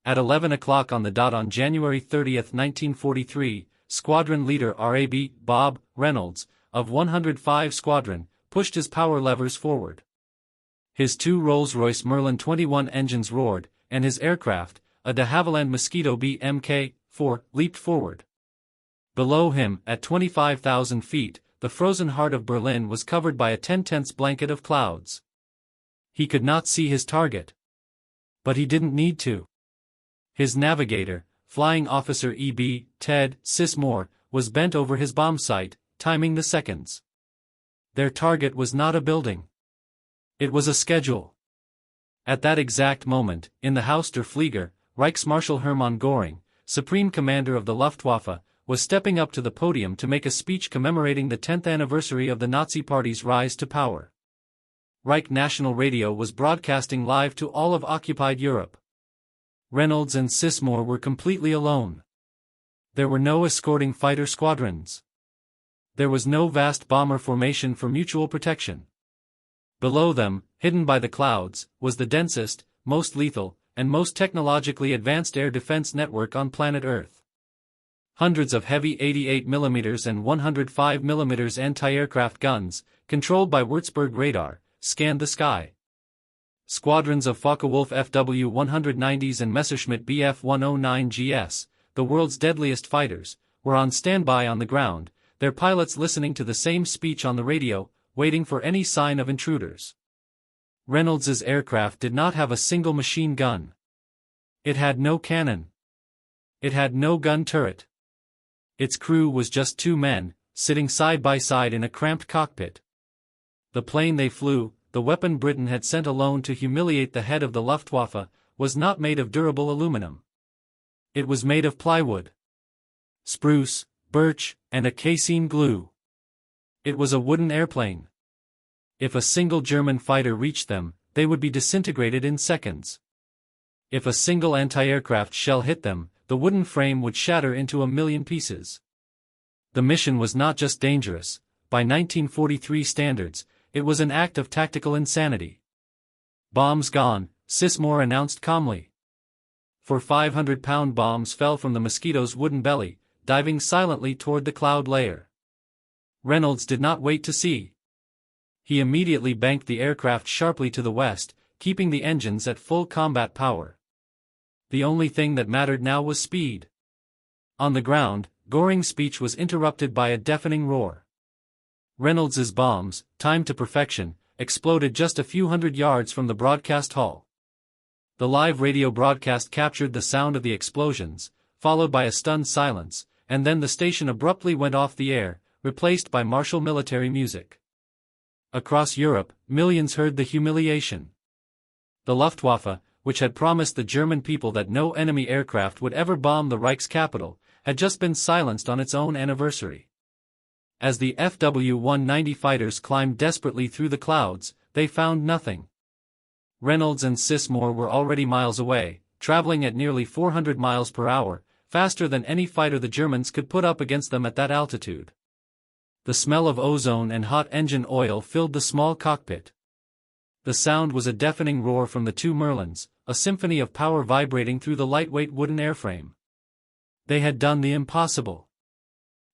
At 11 o'clock on the dot on January 30, 1943, Squadron Leader RAB, Bob Reynolds, of 105 Squadron, pushed his power levers forward. His two Rolls-Royce Merlin 21 engines roared, and his aircraft, a de Havilland Mosquito Mk-4, leaped forward. Below him, at 25,000 feet, the frozen heart of Berlin was covered by a ten-tenths blanket of clouds. He could not see his target. But he didn't need to. His navigator, Flying Officer E.B. Ted Sismore, was bent over his bomb sight, timing the seconds. Their target was not a building. It was a schedule. At that exact moment, in the Haus der Flieger, Reichsmarschall Hermann Göring, Supreme Commander of the Luftwaffe, was stepping up to the podium to make a speech commemorating the 10th anniversary of the Nazi Party's rise to power. Reich National Radio was broadcasting live to all of occupied Europe. Reynolds and Sismore were completely alone. There were no escorting fighter squadrons. There was no vast bomber formation for mutual protection. Below them, hidden by the clouds, was the densest, most lethal, and most technologically advanced air defense network on planet Earth. Hundreds of heavy 88mm and 105mm anti-aircraft guns, controlled by Würzburg radar, scanned the sky. Squadrons of Focke-Wulf FW-190s and Messerschmitt Bf-109GS, the world's deadliest fighters, were on standby on the ground, their pilots listening to the same speech on the radio, waiting for any sign of intruders. Reynolds's aircraft did not have a single machine gun. It had no cannon. It had no gun turret. Its crew was just two men, sitting side by side in a cramped cockpit. The plane they flew, the weapon Britain had sent alone to humiliate the head of the Luftwaffe, was not made of durable aluminum. It was made of plywood, spruce, birch, and a casein glue. It was a wooden airplane. If a single German fighter reached them, they would be disintegrated in seconds. If a single anti-aircraft shell hit them, the wooden frame would shatter into a million pieces. The mission was not just dangerous, by 1943 standards, it was an act of tactical insanity. Bombs gone, Sismore announced calmly. 4 500-pound bombs fell from the Mosquito's wooden belly, diving silently toward the cloud layer. Reynolds did not wait to see. He immediately banked the aircraft sharply to the west, keeping the engines at full combat power. The only thing that mattered now was speed. On the ground, Göring's speech was interrupted by a deafening roar. Reynolds's bombs, timed to perfection, exploded just a few hundred yards from the broadcast hall. The live radio broadcast captured the sound of the explosions, followed by a stunned silence, and then the station abruptly went off the air, replaced by martial military music. Across Europe, millions heard the humiliation. The Luftwaffe, which had promised the German people that no enemy aircraft would ever bomb the Reich's capital, had just been silenced on its own anniversary. As the FW-190 fighters climbed desperately through the clouds, they found nothing. Reynolds and Sismore were already miles away, traveling at nearly 400 miles per hour, faster than any fighter the Germans could put up against them at that altitude. The smell of ozone and hot engine oil filled the small cockpit. The sound was a deafening roar from the two Merlins, a symphony of power vibrating through the lightweight wooden airframe. They had done the impossible.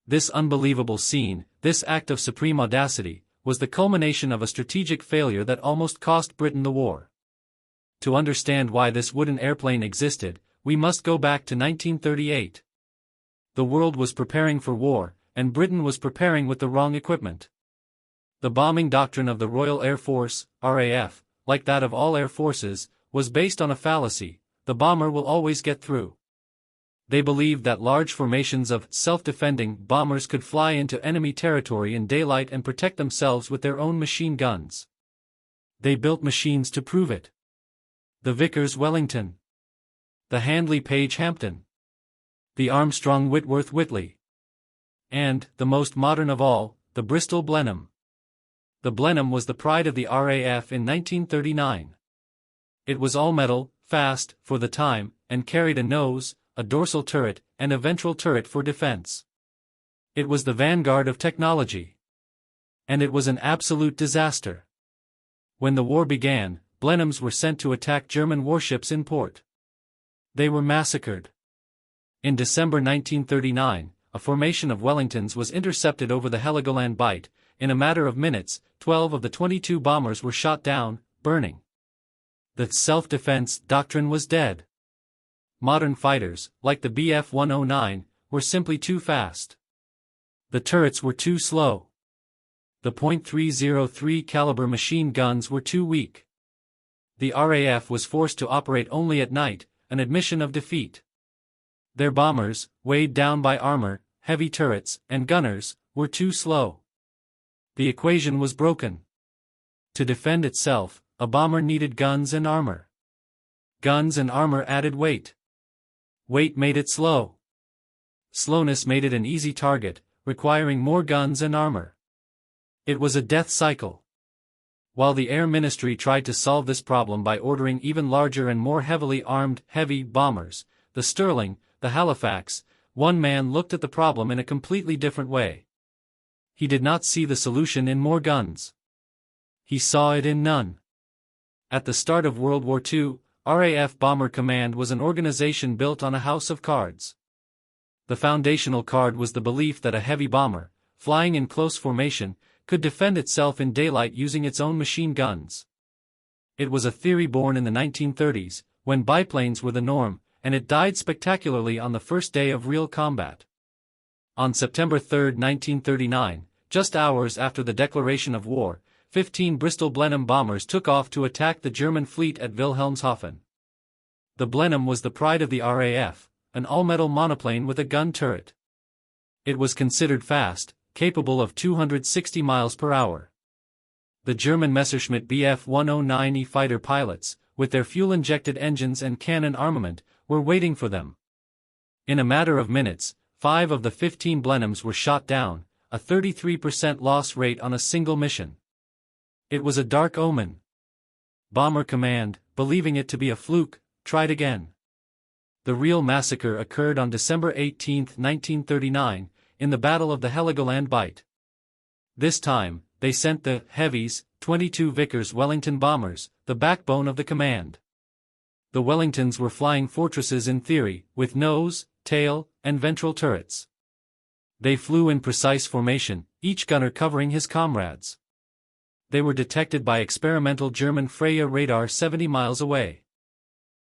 This unbelievable scene, this act of supreme audacity, was the culmination of a strategic failure that almost cost Britain the war. To understand why this wooden airplane existed, we must go back to 1938. The world was preparing for war, and Britain was preparing with the wrong equipment. The bombing doctrine of the Royal Air Force, RAF, like that of all air forces, was based on a fallacy: the bomber will always get through. They believed that large formations of self-defending bombers could fly into enemy territory in daylight and protect themselves with their own machine guns. They built machines to prove it. The Vickers Wellington, the Handley Page Hampton, the Armstrong Whitworth Whitley, and, the most modern of all, the Bristol Blenheim. The Blenheim was the pride of the RAF in 1939. It was all metal, fast, for the time, and carried a nose, a dorsal turret, and a ventral turret for defense. It was the vanguard of technology. And it was an absolute disaster. When the war began, Blenheims were sent to attack German warships in port. They were massacred. In December 1939, a formation of Wellingtons was intercepted over the Heligoland Bight. In a matter of minutes, 12 of the 22 bombers were shot down, burning. The self-defense doctrine was dead. Modern fighters, like the Bf-109, were simply too fast. The turrets were too slow. The .303 caliber machine guns were too weak. The RAF was forced to operate only at night, an admission of defeat. Their bombers, weighed down by armor, heavy turrets, and gunners, were too slow. The equation was broken. To defend itself, a bomber needed guns and armor. Guns and armor added weight. Weight made it slow. Slowness made it an easy target, requiring more guns and armor. It was a death cycle. While the Air Ministry tried to solve this problem by ordering even larger and more heavily armed, heavy bombers, the Sterling, the Halifax, one man looked at the problem in a completely different way. He did not see the solution in more guns. He saw it in none. At the start of World War II, RAF Bomber Command was an organization built on a house of cards. The foundational card was the belief that a heavy bomber, flying in close formation, could defend itself in daylight using its own machine guns. It was a theory born in the 1930s, when biplanes were the norm, and it died spectacularly on the first day of real combat. On September 3, 1939, just hours after the declaration of war, 15 Bristol Blenheim bombers took off to attack the German fleet at Wilhelmshaven. The Blenheim was the pride of the RAF, an all-metal monoplane with a gun turret. It was considered fast, capable of 260 miles per hour. The German Messerschmitt Bf-109E fighter pilots, with their fuel-injected engines and cannon armament, were waiting for them. In a matter of minutes, 5 of the 15 Blenheims were shot down, a 33% loss rate on a single mission. It was a dark omen. Bomber Command, believing it to be a fluke, tried again. The real massacre occurred on December 18, 1939, in the Battle of the Heligoland Bight. This time, they sent the Heavies, 22 Vickers Wellington bombers, the backbone of the command. The Wellingtons were flying fortresses in theory, with nose, tail, and ventral turrets. They flew in precise formation, each gunner covering his comrades. They were detected by experimental German Freya radar 70 miles away.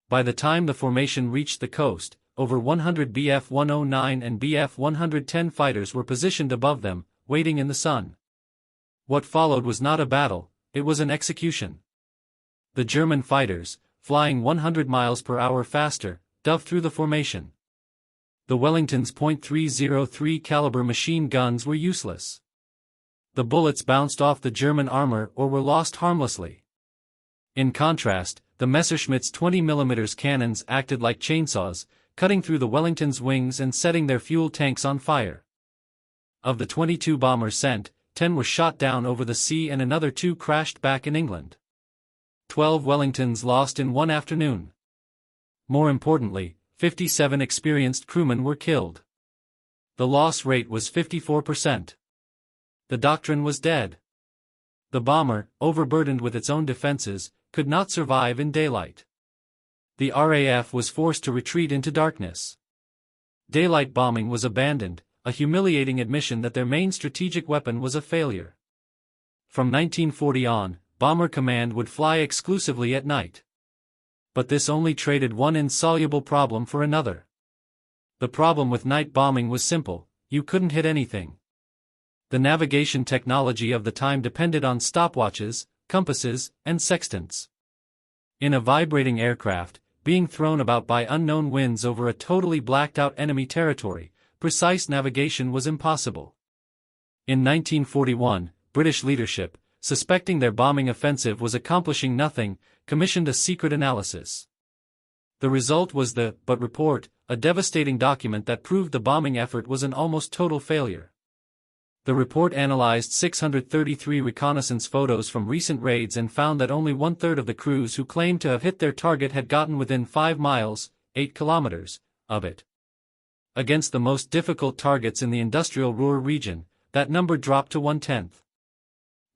By the time the formation reached the coast, over 100 Bf-109 and Bf-110 fighters were positioned above them, waiting in the sun. What followed was not a battle, it was an execution. The German fighters, flying 100 miles per hour faster, dove through the formation. The Wellington's .303 caliber machine guns were useless. The bullets bounced off the German armor or were lost harmlessly. In contrast, the Messerschmitt's 20mm cannons acted like chainsaws, cutting through the Wellington's wings and setting their fuel tanks on fire. Of the 22 bombers sent, 10 were shot down over the sea and another 2 crashed back in England. 12 Wellingtons lost in one afternoon. More importantly, 57 experienced crewmen were killed. The loss rate was 54%. The doctrine was dead. The bomber, overburdened with its own defenses, could not survive in daylight. The RAF was forced to retreat into darkness. Daylight bombing was abandoned, a humiliating admission that their main strategic weapon was a failure. From 1940 on, Bomber Command would fly exclusively at night. But this only traded one insoluble problem for another. The problem with night bombing was simple: you couldn't hit anything. The navigation technology of the time depended on stopwatches, compasses, and sextants. In a vibrating aircraft, being thrown about by unknown winds over a totally blacked-out enemy territory, precise navigation was impossible. In 1941, British leadership, suspecting their bombing offensive was accomplishing nothing, commissioned a secret analysis. The result was the But Report, a devastating document that proved the bombing effort was an almost total failure. The report analyzed 633 reconnaissance photos from recent raids and found that only one-third of the crews who claimed to have hit their target had gotten within 5 miles, 8 kilometers, of it. Against the most difficult targets in the industrial Ruhr region, that number dropped to 1/10.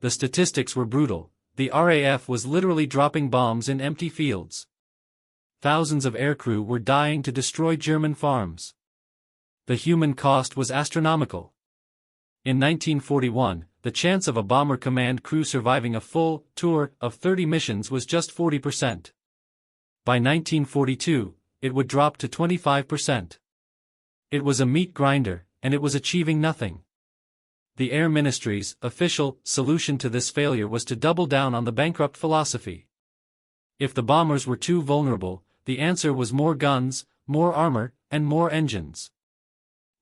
The statistics were brutal: the RAF was literally dropping bombs in empty fields. thousands of aircrew were dying to destroy German farms. The human cost was astronomical. In 1941, the chance of a bomber command crew surviving a full tour of 30 missions was just 40%. By 1942, it would drop to 25%. It was a meat grinder, and it was achieving nothing. The Air Ministry's official solution to this failure was to double down on the bankrupt philosophy. If the bombers were too vulnerable, the answer was more guns, more armor, and more engines.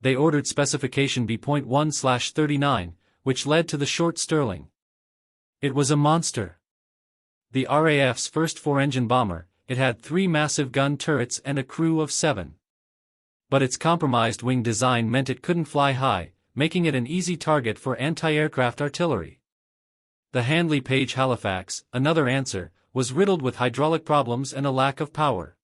They ordered Specification B.1/39, which led to the short Sterling. It was a monster. The RAF's first four-engine bomber, it had 3 massive gun turrets and a crew of 7. But its compromised wing design meant it couldn't fly high, making it an easy target for anti-aircraft artillery. The Handley Page Halifax, another answer, was riddled with hydraulic problems and a lack of power.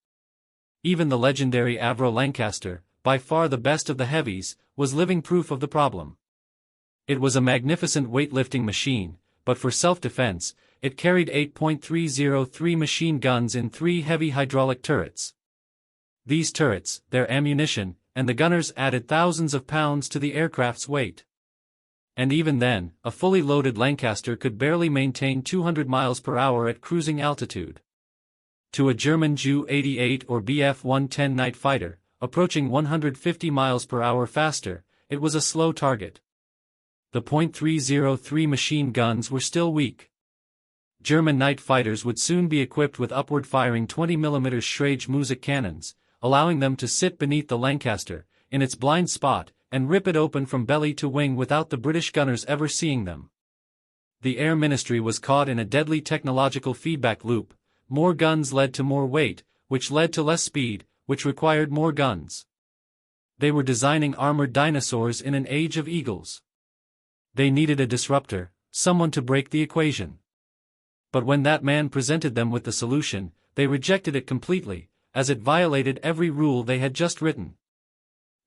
Even the legendary Avro Lancaster, by far the best of the heavies, was living proof of the problem. It was a magnificent weightlifting machine, but for self-defense, it carried 8.303 machine guns in 3 heavy hydraulic turrets. These turrets, their ammunition, and the gunners added thousands of pounds to the aircraft's weight. And even then, a fully loaded Lancaster could barely maintain 200 miles per hour at cruising altitude. To a German Ju-88 or Bf-110 night fighter, approaching 150 miles per hour faster, it was a slow target. The .303 machine guns were still weak. German night fighters would soon be equipped with upward-firing 20mm Schrage Musik cannons, allowing them to sit beneath the Lancaster, in its blind spot, and rip it open from belly to wing without the British gunners ever seeing them. The Air Ministry was caught in a deadly technological feedback loop. More guns led to more weight, which led to less speed, which required more guns. They were designing armored dinosaurs in an age of eagles. They needed a disruptor, someone to break the equation. But when that man presented them with the solution, they rejected it completely, as it violated every rule they had just written.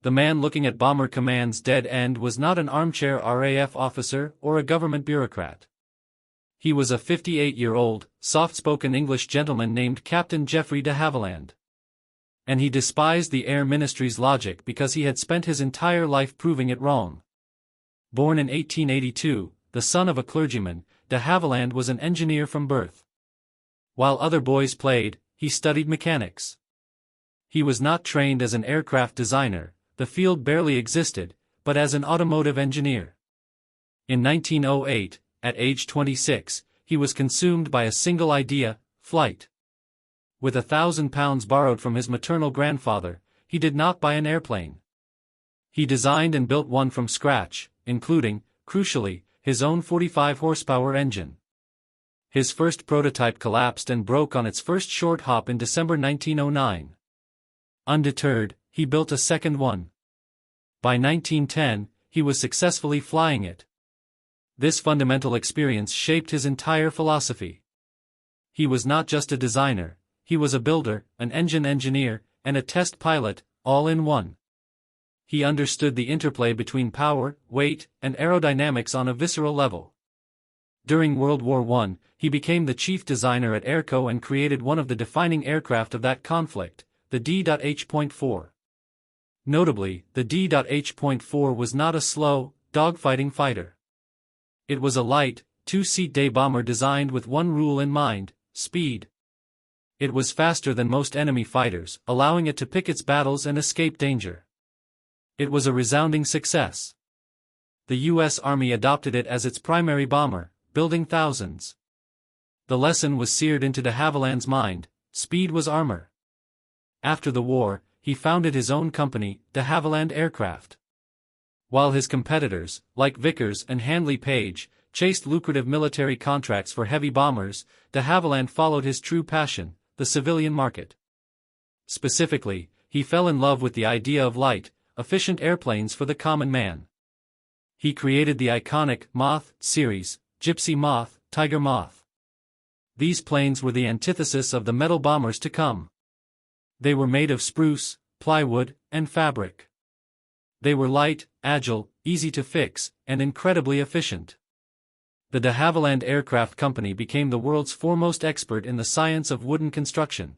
The man looking at Bomber Command's dead end was not an armchair RAF officer or a government bureaucrat. He was a 58-year-old, soft-spoken English gentleman named Captain Geoffrey de Havilland. And he despised the Air Ministry's logic because he had spent his entire life proving it wrong. Born in 1882, the son of a clergyman, de Havilland was an engineer from birth. While other boys played, he studied mechanics. He was not trained as an aircraft designer, the field barely existed, but as an automotive engineer. In 1908, at age 26, he was consumed by a single idea: flight. With £1,000 borrowed from his maternal grandfather, he did not buy an airplane. He designed and built one from scratch, including, crucially, his own 45-horsepower engine. His first prototype collapsed and broke on its first short hop in December 1909. Undeterred, he built a second one. By 1910, he was successfully flying it. This fundamental experience shaped his entire philosophy. He was not just a designer, he was a builder, an engine engineer, and a test pilot, all in one. He understood the interplay between power, weight, and aerodynamics on a visceral level. During World War I, he became the chief designer at Airco and created one of the defining aircraft of that conflict, the D.H.4. Notably, the D.H.4 was not a slow, dogfighting fighter. It was a light, two-seat day bomber designed with one rule in mind: speed. It was faster than most enemy fighters, allowing it to pick its battles and escape danger. It was a resounding success. The U.S. Army adopted it as its primary bomber, building thousands. The lesson was seared into de Havilland's mind: speed was armor. After the war, he founded his own company, de Havilland Aircraft. While his competitors, like Vickers and Handley Page, chased lucrative military contracts for heavy bombers, de Havilland followed his true passion, the civilian market. Specifically, he fell in love with the idea of light, efficient airplanes for the common man. He created the iconic Moth series, Gypsy Moth, Tiger Moth. These planes were the antithesis of the metal bombers to come. They were made of spruce, plywood, and fabric. They were light, agile, easy to fix, and incredibly efficient. The de Havilland Aircraft Company became the world's foremost expert in the science of wooden construction.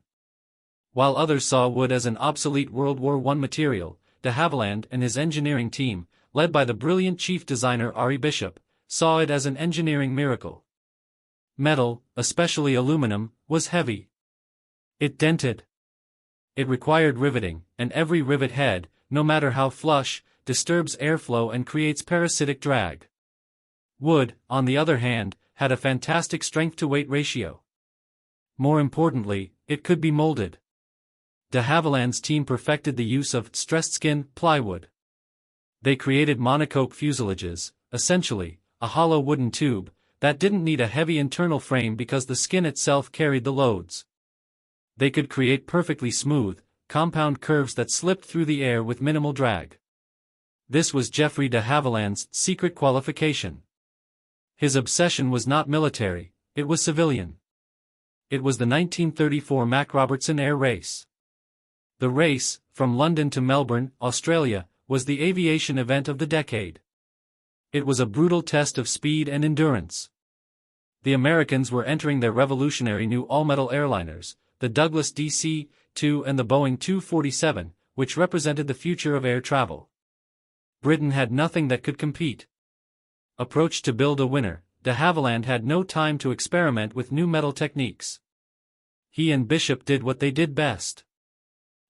While others saw wood as an obsolete World War I material, de Havilland and his engineering team, led by the brilliant chief designer Ari Bishop, saw it as an engineering miracle. Metal, especially aluminum, was heavy. It dented. It required riveting, and every rivet head, no matter how flush, disturbs airflow and creates parasitic drag. Wood, on the other hand, had a fantastic strength-to-weight ratio. More importantly, it could be molded. De Havilland's team perfected the use of stressed skin plywood. They created monocoque fuselages, essentially, a hollow wooden tube, that didn't need a heavy internal frame because the skin itself carried the loads. They could create perfectly smooth, compound curves that slipped through the air with minimal drag. This was Geoffrey de Havilland's secret qualification. His obsession was not military, it was civilian. It was the 1934 Mac Robertson Air Race. The race, from London to Melbourne, Australia, was the aviation event of the decade. It was a brutal test of speed and endurance. The Americans were entering their revolutionary new all-metal airliners, the Douglas DC-2 and the Boeing 247, which represented the future of air travel. Britain had nothing that could compete. Approached to build a winner, de Havilland had no time to experiment with new metal techniques. He and Bishop did what they did best.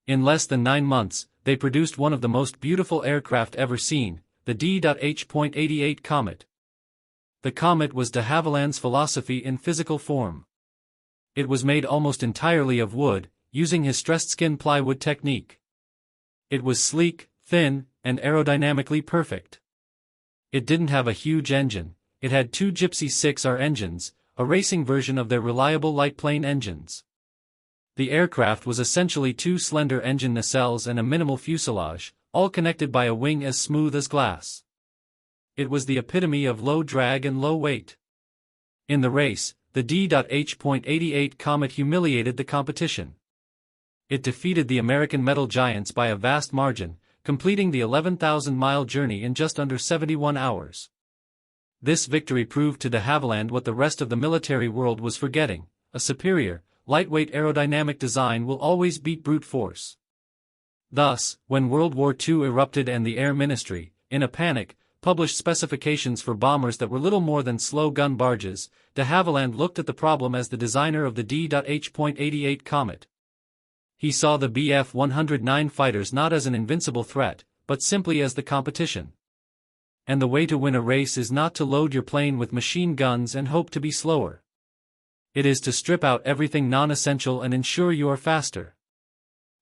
In less than 9 months, they produced one of the most beautiful aircraft ever seen, the D.H.88 Comet. The Comet was de Havilland's philosophy in physical form. It was made almost entirely of wood, using his stressed skin plywood technique. It was sleek, thin, and aerodynamically perfect. It didn't have a huge engine, it had 2 Gypsy 6R engines, a racing version of their reliable light plane engines. The aircraft was essentially 2 slender engine nacelles and a minimal fuselage, all connected by a wing as smooth as glass. It was the epitome of low drag and low weight. In the race, the D.H.88 Comet humiliated the competition. It defeated the American metal giants by a vast margin, completing the 11,000-mile journey in just under 71 hours. This victory proved to de Havilland what the rest of the military world was forgetting: a superior, lightweight aerodynamic design will always beat brute force. Thus, when World War II erupted and the Air Ministry, in a panic, published specifications for bombers that were little more than slow gun barges, de Havilland looked at the problem as the designer of the D.H.88 Comet. He saw the Bf-109 fighters not as an invincible threat, but simply as the competition. And the way to win a race is not to load your plane with machine guns and hope to be slower. It is to strip out everything non-essential and ensure you are faster.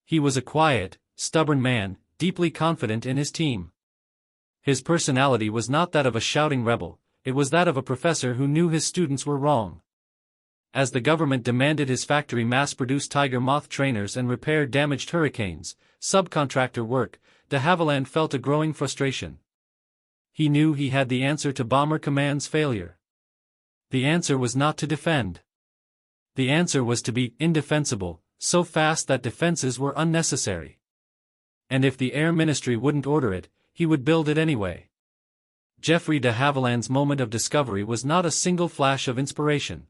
He was a quiet, stubborn man, deeply confident in his team. His personality was not that of a shouting rebel, it was that of a professor who knew his students were wrong. As the government demanded his factory mass-produce Tiger Moth trainers and repair damaged Hurricanes, subcontractor work, de Havilland felt a growing frustration. He knew he had the answer to Bomber Command's failure. The answer was not to defend. The answer was to be indefensible, so fast that defenses were unnecessary. And if the Air Ministry wouldn't order it, he would build it anyway. Geoffrey de Havilland's moment of discovery was not a single flash of inspiration.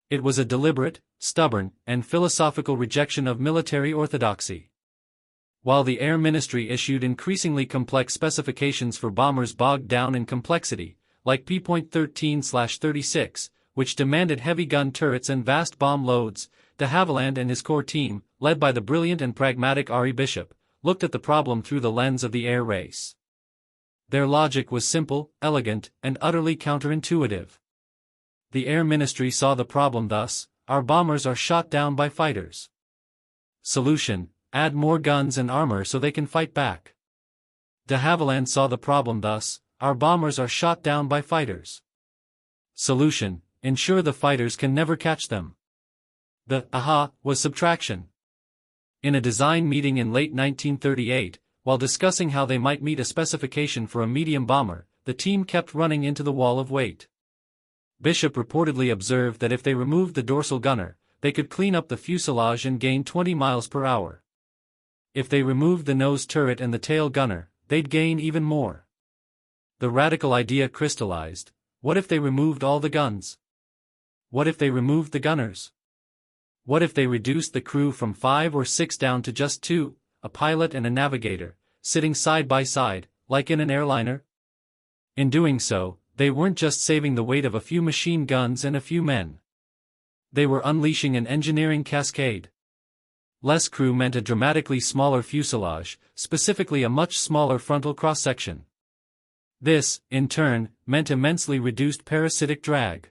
It was a deliberate, stubborn, and philosophical rejection of military orthodoxy. While the Air Ministry issued increasingly complex specifications for bombers bogged down in complexity, like P.13/36, which demanded heavy gun turrets and vast bomb loads, de Havilland and his core team, led by the brilliant and pragmatic Ari Bishop, looked at the problem through the lens of the air race. Their logic was simple, elegant, and utterly counterintuitive. The Air Ministry saw the problem thus: our bombers are shot down by fighters. Solution: add more guns and armor so they can fight back. De Havilland saw the problem thus: our bombers are shot down by fighters. Solution: ensure the fighters can never catch them. The aha was subtraction. In a design meeting in late 1938, while discussing how they might meet a specification for a medium bomber, the team kept running into the wall of weight. Bishop reportedly observed that if they removed the dorsal gunner, they could clean up the fuselage and gain 20 miles per hour. If they removed the nose turret and the tail gunner, they'd gain even more. The radical idea crystallized: what if they removed all the guns? What if they removed the gunners? What if they reduced the crew from 5 or 6 down to just 2, a pilot and a navigator, sitting side by side, like in an airliner? In doing so, they weren't just saving the weight of a few machine guns and a few men. They were unleashing an engineering cascade. Less crew meant a dramatically smaller fuselage, specifically a much smaller frontal cross-section. This, in turn, meant immensely reduced parasitic drag.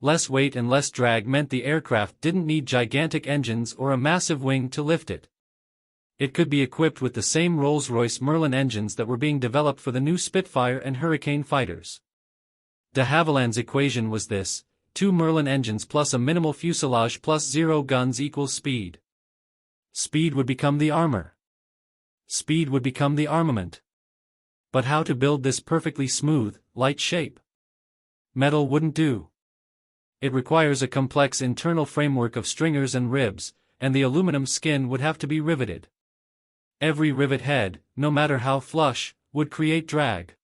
Less weight and less drag meant the aircraft didn't need gigantic engines or a massive wing to lift it. It could be equipped with the same Rolls-Royce Merlin engines that were being developed for the new Spitfire and Hurricane fighters. De Havilland's equation was this: 2 Merlin engines plus a minimal fuselage plus 0 guns equals speed. Speed would become the armor. Speed would become the armament. But how to build this perfectly smooth, light shape? Metal wouldn't do. It requires a complex internal framework of stringers and ribs, and the aluminum skin would have to be riveted. Every rivet head, no matter how flush, would create drag.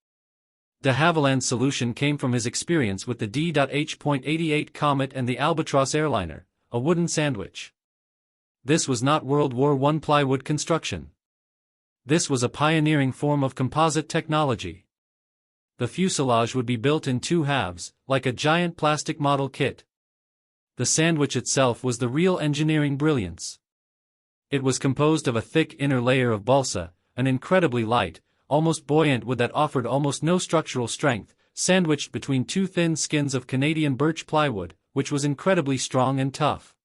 De Havilland's solution came from his experience with the D.H.88 Comet and the Albatross airliner, a wooden sandwich. This was not World War I plywood construction. This was a pioneering form of composite technology. The fuselage would be built in 2 halves, like a giant plastic model kit. The sandwich itself was the real engineering brilliance. It was composed of a thick inner layer of balsa, an incredibly light, almost buoyant wood that offered almost no structural strength, sandwiched between 2 thin skins of Canadian birch plywood, which was incredibly strong and tough.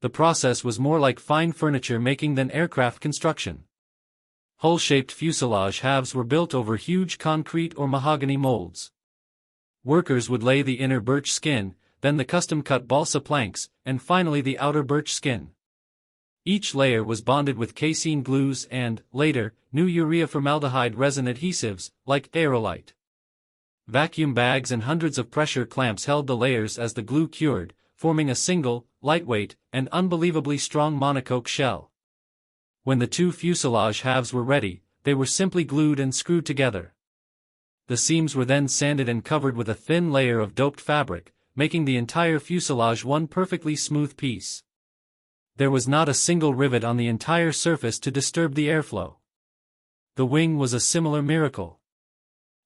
The process was more like fine furniture making than aircraft construction. Hull-shaped fuselage halves were built over huge concrete or mahogany molds. Workers would lay the inner birch skin, then the custom-cut balsa planks, and finally the outer birch skin. Each layer was bonded with casein glues and, later, new urea formaldehyde resin adhesives, like aerolite. Vacuum bags and hundreds of pressure clamps held the layers as the glue cured, forming a single, lightweight, and unbelievably strong monocoque shell. When the 2 fuselage halves were ready, they were simply glued and screwed together. The seams were then sanded and covered with a thin layer of doped fabric, making the entire fuselage one perfectly smooth piece. There was not a single rivet on the entire surface to disturb the airflow. The wing was a similar miracle.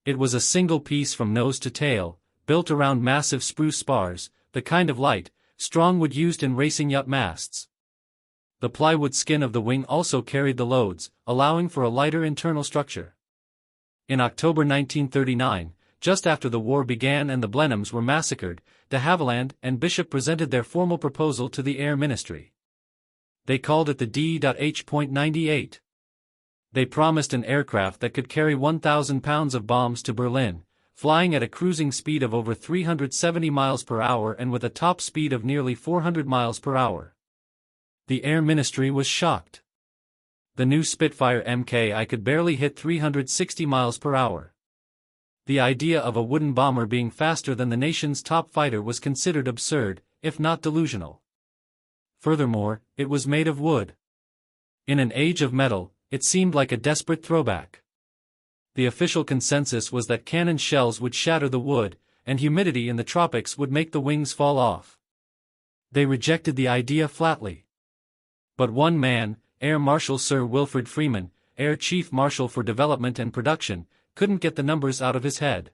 It was a single piece from nose to tail, built around massive spruce spars, the kind of light, strong wood used in racing yacht masts. The plywood skin of the wing also carried the loads, allowing for a lighter internal structure. In October 1939, just after the war began and the Blenheims were massacred, de Havilland and Bishop presented their formal proposal to the Air Ministry. They called it the D.H.98. They promised an aircraft that could carry 1,000 pounds of bombs to Berlin, flying at a cruising speed of over 370 miles per hour and with a top speed of nearly 400 miles per hour. The Air Ministry was shocked. The new Spitfire Mki could barely hit 360 miles per hour. The idea of a wooden bomber being faster than the nation's top fighter was considered absurd, if not delusional. Furthermore, it was made of wood. In an age of metal, it seemed like a desperate throwback. The official consensus was that cannon shells would shatter the wood, and humidity in the tropics would make the wings fall off. They rejected the idea flatly. But one man, Air Marshal Sir Wilfrid Freeman, Air Chief Marshal for Development and Production, couldn't get the numbers out of his head.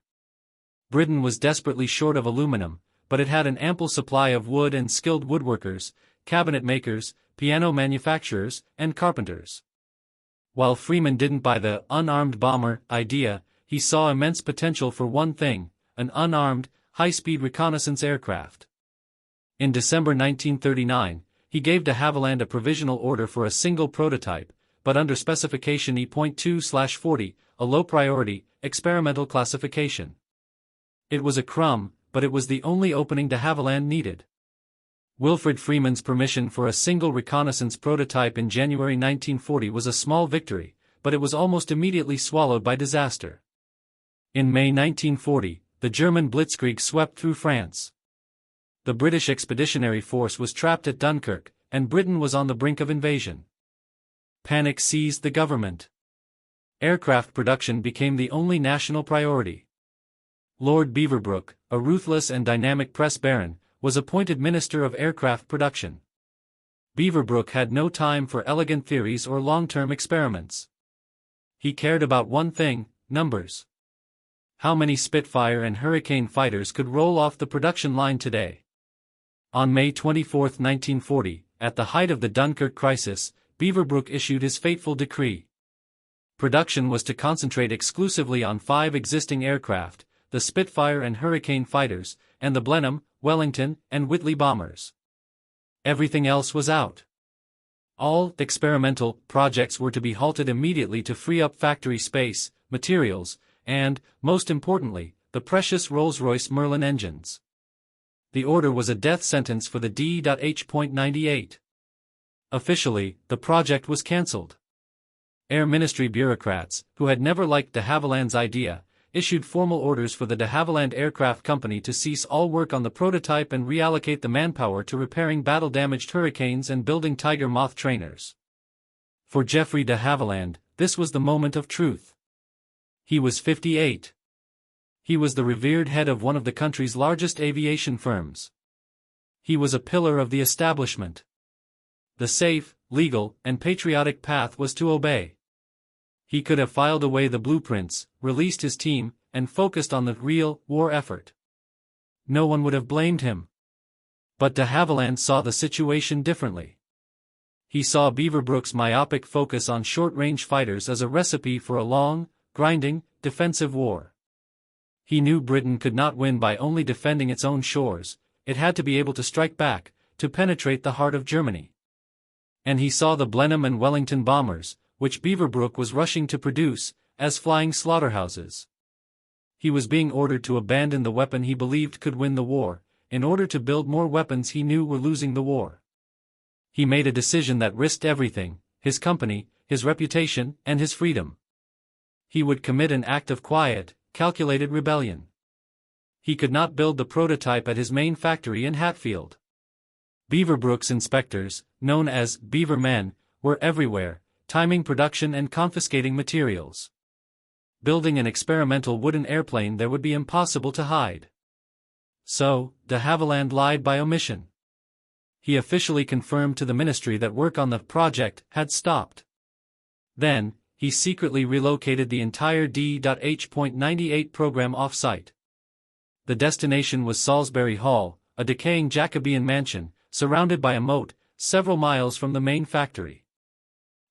Britain was desperately short of aluminum, but it had an ample supply of wood and skilled woodworkers, cabinet makers, piano manufacturers, and carpenters. While Freeman didn't buy the unarmed bomber idea, he saw immense potential for one thing: an unarmed, high-speed reconnaissance aircraft. In December 1939, he gave de Havilland a provisional order for a single prototype, but under specification E.2/40, a low-priority, experimental classification. It was a crumb, but it was the only opening de Havilland needed. Wilfrid Freeman's permission for a single reconnaissance prototype in January 1940 was a small victory, but it was almost immediately swallowed by disaster. In May 1940, the German blitzkrieg swept through France. The British Expeditionary Force was trapped at Dunkirk, and Britain was on the brink of invasion. Panic seized the government. Aircraft production became the only national priority. Lord Beaverbrook, a ruthless and dynamic press baron, was appointed Minister of Aircraft Production. Beaverbrook had no time for elegant theories or long-term experiments. He cared about one thing: numbers. How many Spitfire and Hurricane fighters could roll off the production line today? On May 24, 1940, at the height of the Dunkirk crisis, Beaverbrook issued his fateful decree. Production was to concentrate exclusively on 5 existing aircraft, the Spitfire and Hurricane fighters, and the Blenheim, Wellington, and Whitley bombers. Everything else was out. All experimental projects were to be halted immediately to free up factory space, materials, and, most importantly, the precious Rolls-Royce Merlin engines. The order was a death sentence for the D.H.98. Officially, the project was cancelled. Air Ministry bureaucrats, who had never liked de Havilland's idea, issued formal orders for the de Havilland Aircraft Company to cease all work on the prototype and reallocate the manpower to repairing battle-damaged Hurricanes and building Tiger Moth trainers. For Geoffrey de Havilland, this was the moment of truth. He was 58. He was the revered head of one of the country's largest aviation firms. He was a pillar of the establishment. The safe, legal, and patriotic path was to obey. He could have filed away the blueprints, released his team, and focused on the real war effort. No one would have blamed him. But de Havilland saw the situation differently. He saw Beaverbrook's myopic focus on short-range fighters as a recipe for a long, grinding, defensive war. He knew Britain could not win by only defending its own shores; it had to be able to strike back, to penetrate the heart of Germany. And he saw the Blenheim and Wellington bombers, which Beaverbrook was rushing to produce, as flying slaughterhouses. He was being ordered to abandon the weapon he believed could win the war, in order to build more weapons he knew were losing the war. He made a decision that risked everything: his company, his reputation, and his freedom. He would commit an act of quiet, calculated rebellion. He could not build the prototype at his main factory in Hatfield. Beaverbrook's inspectors, known as Beaver Men, were everywhere, timing production and confiscating materials. Building an experimental wooden airplane there would be impossible to hide. So, de Havilland lied by omission. He officially confirmed to the ministry that work on the project had stopped. Then, he secretly relocated the entire D.H.98 program off-site. The destination was Salisbury Hall, a decaying Jacobean mansion, surrounded by a moat, several miles from the main factory.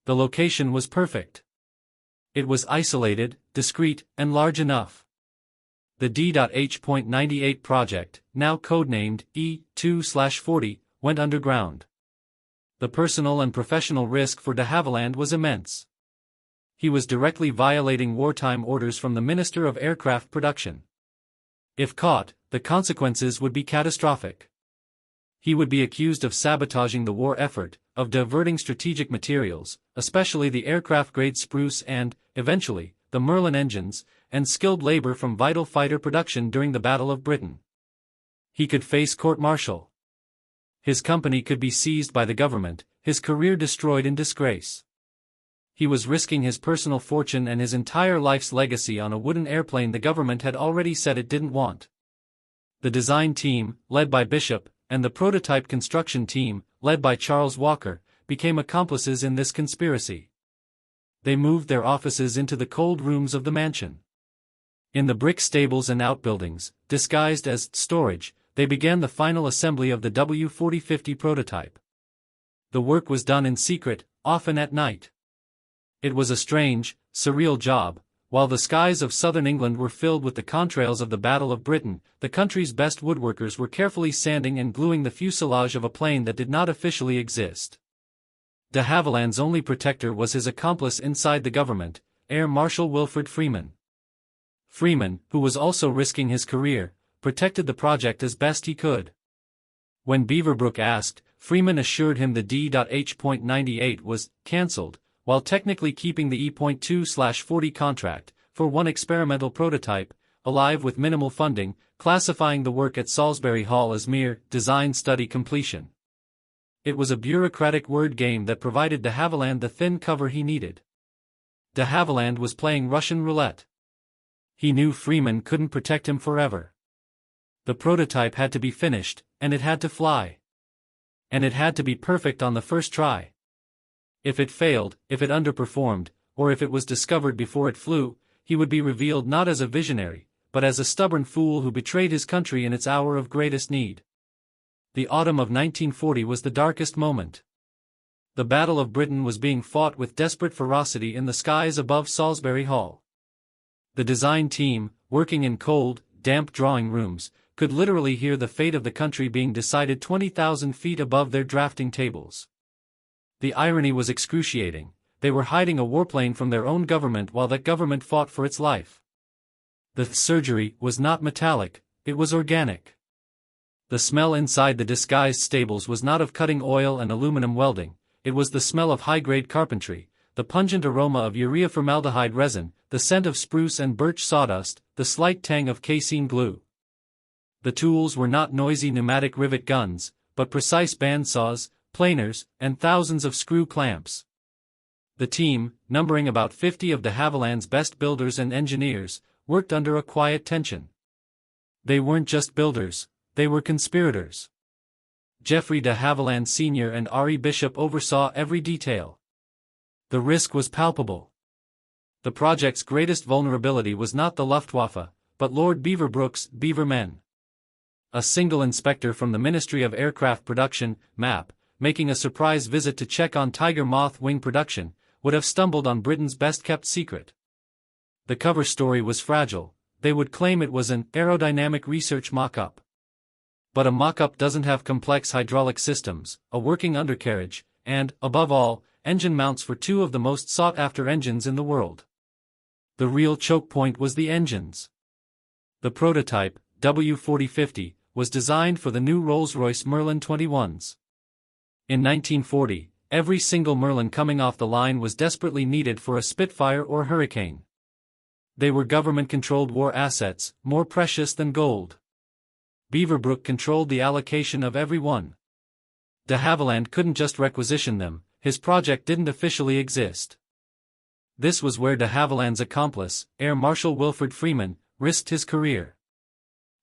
The location was perfect. It was isolated, discreet, and large enough. The D.H.98 project, now codenamed E2/40, went underground. The personal and professional risk for de Havilland was immense. He was directly violating wartime orders from the Minister of Aircraft Production. If caught, the consequences would be catastrophic. He would be accused of sabotaging the war effort, of diverting strategic materials, especially the aircraft-grade spruce and, eventually, the Merlin engines, and skilled labor from vital fighter production during the Battle of Britain. He could face court-martial. His company could be seized by the government, his career destroyed in disgrace. He was risking his personal fortune and his entire life's legacy on a wooden airplane the government had already said it didn't want. The design team, led by Bishop, and the prototype construction team, led by Charles Walker, became accomplices in this conspiracy. They moved their offices into the cold rooms of the mansion. In the brick stables and outbuildings, disguised as storage, they began the final assembly of the W-4050 prototype. The work was done in secret, often at night. It was a strange, surreal job. While the skies of southern England were filled with the contrails of the Battle of Britain, the country's best woodworkers were carefully sanding and gluing the fuselage of a plane that did not officially exist. De Havilland's only protector was his accomplice inside the government, Air Marshal Wilfred Freeman. Freeman, who was also risking his career, protected the project as best he could. When Beaverbrook asked, Freeman assured him the D.H.98 was cancelled, while technically keeping the E.2/40 contract, for one experimental prototype, alive with minimal funding, classifying the work at Salisbury Hall as mere design study completion. It was a bureaucratic word game that provided de Havilland the thin cover he needed. De Havilland was playing Russian roulette. He knew Freeman couldn't protect him forever. The prototype had to be finished, and it had to fly. And it had to be perfect on the first try. If it failed, if it underperformed, or if it was discovered before it flew, he would be revealed not as a visionary, but as a stubborn fool who betrayed his country in its hour of greatest need. The autumn of 1940 was the darkest moment. The Battle of Britain was being fought with desperate ferocity in the skies above Salisbury Hall. The design team, working in cold, damp drawing rooms, could literally hear the fate of the country being decided 20,000 feet above their drafting tables. The irony was excruciating. They were hiding a warplane from their own government while that government fought for its life. The surgery was not metallic, it was organic. The smell inside the disguised stables was not of cutting oil and aluminum welding, it was the smell of high-grade carpentry, the pungent aroma of urea formaldehyde resin, the scent of spruce and birch sawdust, the slight tang of casein glue. The tools were not noisy pneumatic rivet guns, but precise bandsaws, planers, and thousands of screw clamps. The team, numbering about 50 of de Havilland's best builders and engineers, worked under a quiet tension. They weren't just builders, they were conspirators. Geoffrey de Havilland Sr. and R.E. Bishop oversaw every detail. The risk was palpable. The project's greatest vulnerability was not the Luftwaffe, but Lord Beaverbrook's Beaver Men. A single inspector from the Ministry of Aircraft Production, MAP, making a surprise visit to check on Tiger Moth wing production, would have stumbled on Britain's best-kept secret. The cover story was fragile. They would claim it was an aerodynamic research mock-up. But a mock-up doesn't have complex hydraulic systems, a working undercarriage, and, above all, engine mounts for two of the most sought-after engines in the world. The real choke point was the engines. The prototype, W4050, was designed for the new Rolls-Royce Merlin 21s. In 1940, every single Merlin coming off the line was desperately needed for a Spitfire or Hurricane. They were government-controlled war assets, more precious than gold. Beaverbrook controlled the allocation of every one. De Havilland couldn't just requisition them, his project didn't officially exist. This was where de Havilland's accomplice, Air Marshal Wilfred Freeman, risked his career.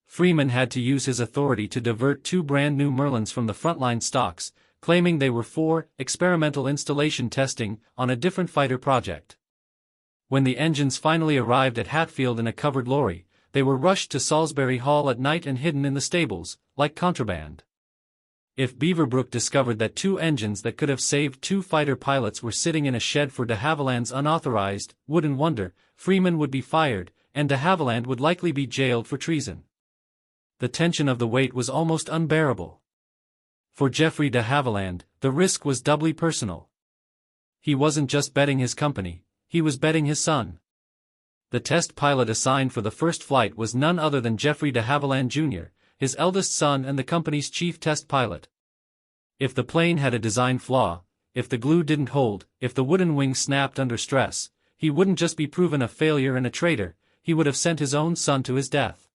Freeman had to use his authority to divert two brand-new Merlins from the frontline stocks, claiming they were for experimental installation testing on a different fighter project. When the engines finally arrived at Hatfield in a covered lorry, they were rushed to Salisbury Hall at night and hidden in the stables, like contraband. If Beaverbrook discovered that two engines that could have saved two fighter pilots were sitting in a shed for de Havilland's unauthorized wooden wonder, Freeman would be fired, and de Havilland would likely be jailed for treason. The tension of the wait was almost unbearable. For Geoffrey de Havilland, the risk was doubly personal. He wasn't just betting his company, he was betting his son. The test pilot assigned for the first flight was none other than Geoffrey de Havilland Jr., his eldest son and the company's chief test pilot. If the plane had a design flaw, if the glue didn't hold, if the wooden wing snapped under stress, he wouldn't just be proven a failure and a traitor, he would have sent his own son to his death.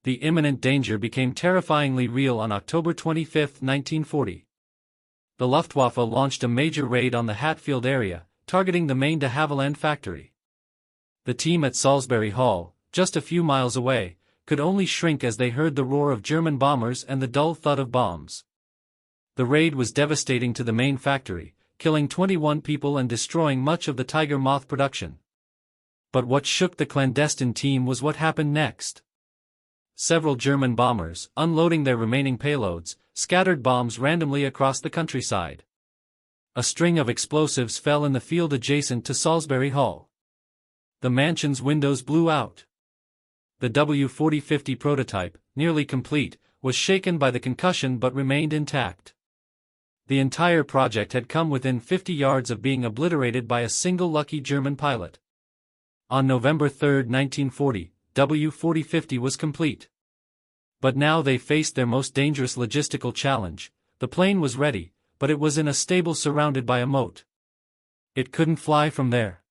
The imminent danger became terrifyingly real on October 25, 1940. The Luftwaffe launched a major raid on the Hatfield area, targeting the main de Havilland factory. The team at Salisbury Hall, just a few miles away, could only shrink as they heard the roar of German bombers and the dull thud of bombs. The raid was devastating to the main factory, killing 21 people and destroying much of the Tiger Moth production. But what shook the clandestine team was what happened next. Several German bombers, unloading their remaining payloads, scattered bombs randomly across the countryside. A string of explosives fell in the field adjacent to Salisbury Hall. The mansion's windows blew out. The W4050 prototype, nearly complete, was shaken by the concussion but remained intact. The entire project had come within 50 yards of being obliterated by a single lucky German pilot. On November 3, 1940, W4050 was complete. But now they faced their most dangerous logistical challenge. The plane was ready, but it was in a stable surrounded by a moat. It couldn't fly from there.